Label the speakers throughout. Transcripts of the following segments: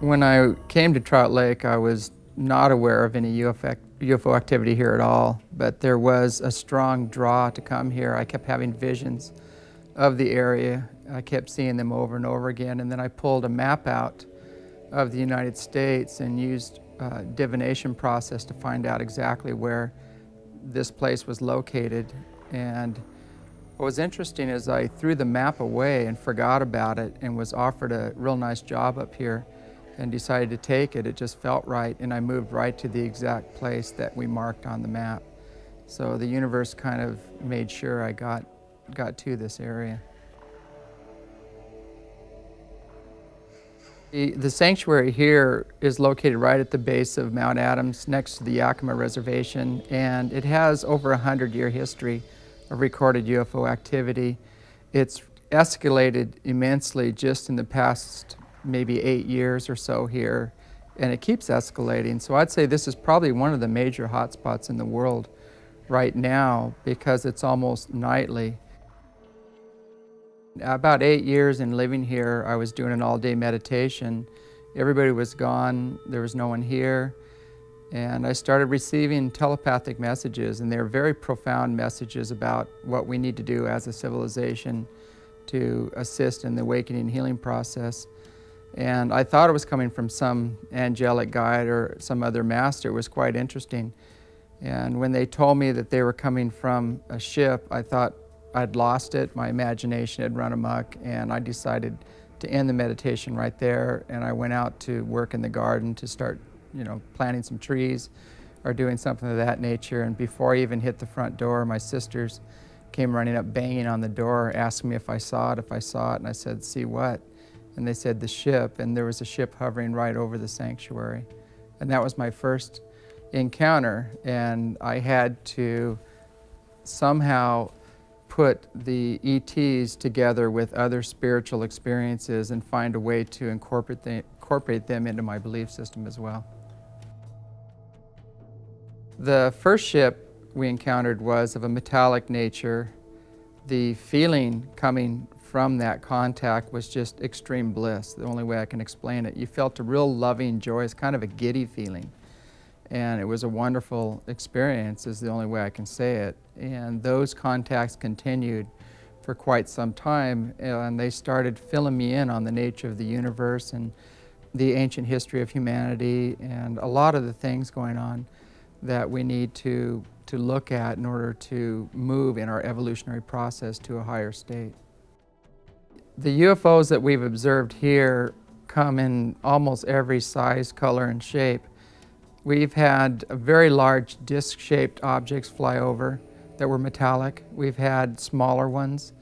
Speaker 1: When I came to Trout Lake, I was not aware of any UFO activity here at all, but there was a strong draw to come here. I kept having visions of the area. I kept seeing them over and over again, and then I pulled a map out of the United States and used a divination process to find out exactly where this place was located. And what was interesting is I threw the map away and forgot about it and was offered a real nice job up here and decided to take it. It just felt right, and I moved right to the exact place that we marked on the map. So the universe kind of made sure I got to this area. The sanctuary here is located right at the base of Mount Adams next to the Yakima Reservation, and it has over a 100-year history of recorded UFO activity. It's escalated immensely just in the past maybe 8 years or so here, and it keeps escalating. So I'd say this is probably one of the major hotspots in the world right now because it's almost nightly. About 8 years in living here, I was doing an all-day meditation. Everybody was gone, there was no one here, and I started receiving telepathic messages, and they're very profound messages about what we need to do as a civilization to assist in the awakening and healing process. And I thought it was coming from some angelic guide or some other master. It was quite interesting. And when they told me that they were coming from a ship, I thought I'd lost it. My imagination had run amok, and I decided to end the meditation right there. And I went out to work in the garden to start, planting some trees or doing something of that nature. And before I even hit the front door, my sisters came running up, banging on the door, asking me if I saw it. And I said, "See what?" And they said, "The ship," and there was a ship hovering right over the sanctuary. And that was my first encounter, and I had to somehow put the ETs together with other spiritual experiences and find a way to incorporate them into my belief system as well. The first ship we encountered was of a metallic nature. The feeling coming from that contact was just extreme bliss, the only way I can explain it. You felt a real loving, joyous, kind of a giddy feeling. And it was a wonderful experience, is the only way I can say it. And those contacts continued for quite some time, and they started filling me in on the nature of the universe and the ancient history of humanity and a lot of the things going on that we need to look at in order to move in our evolutionary process to a higher state. The UFOs that we've observed here come in almost every size, color, and shape. We've had very large disc-shaped objects fly over that were metallic. We've had smaller ones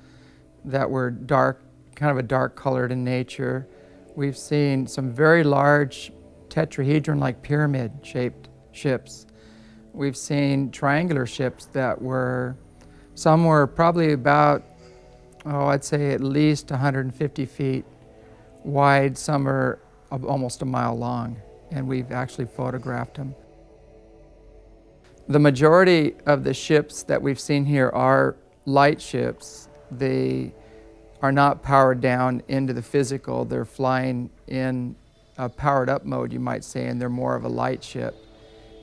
Speaker 1: that were dark, kind of a dark colored in nature. We've seen some very large tetrahedron-like pyramid-shaped ships. We've seen triangular ships that were, some were probably about, I'd say at least 150 feet wide. Some are almost a mile long, and we've actually photographed them. The majority of the ships that we've seen here are light ships. They are not powered down into the physical. They're flying in a powered up mode, you might say, and they're more of a light ship.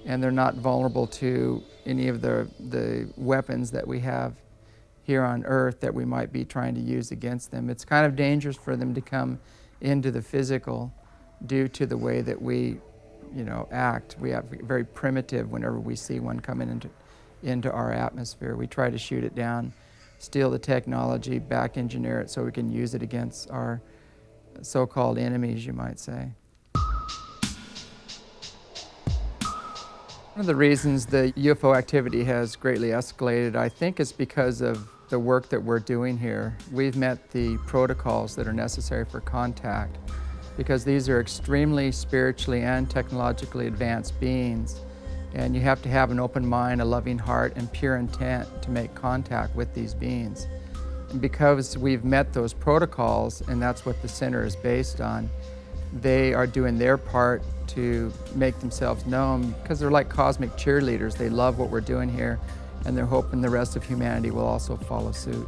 Speaker 1: And they're not vulnerable to any of the weapons that we have here on Earth that we might be trying to use against them. It's kind of dangerous for them to come into the physical due to the way that we, act. We have very primitive whenever we see one coming into our atmosphere. We try to shoot it down, steal the technology, back engineer it so we can use it against our so-called enemies, you might say. One of the reasons the UFO activity has greatly escalated, I think, is because of the work that we're doing here. We've met the protocols that are necessary for contact because these are extremely spiritually and technologically advanced beings, and you have to have an open mind, a loving heart, and pure intent to make contact with these beings. And because we've met those protocols, and that's what the center is based on, they are doing their part to make themselves known because they're like cosmic cheerleaders. They love what we're doing here, and they're hoping the rest of humanity will also follow suit.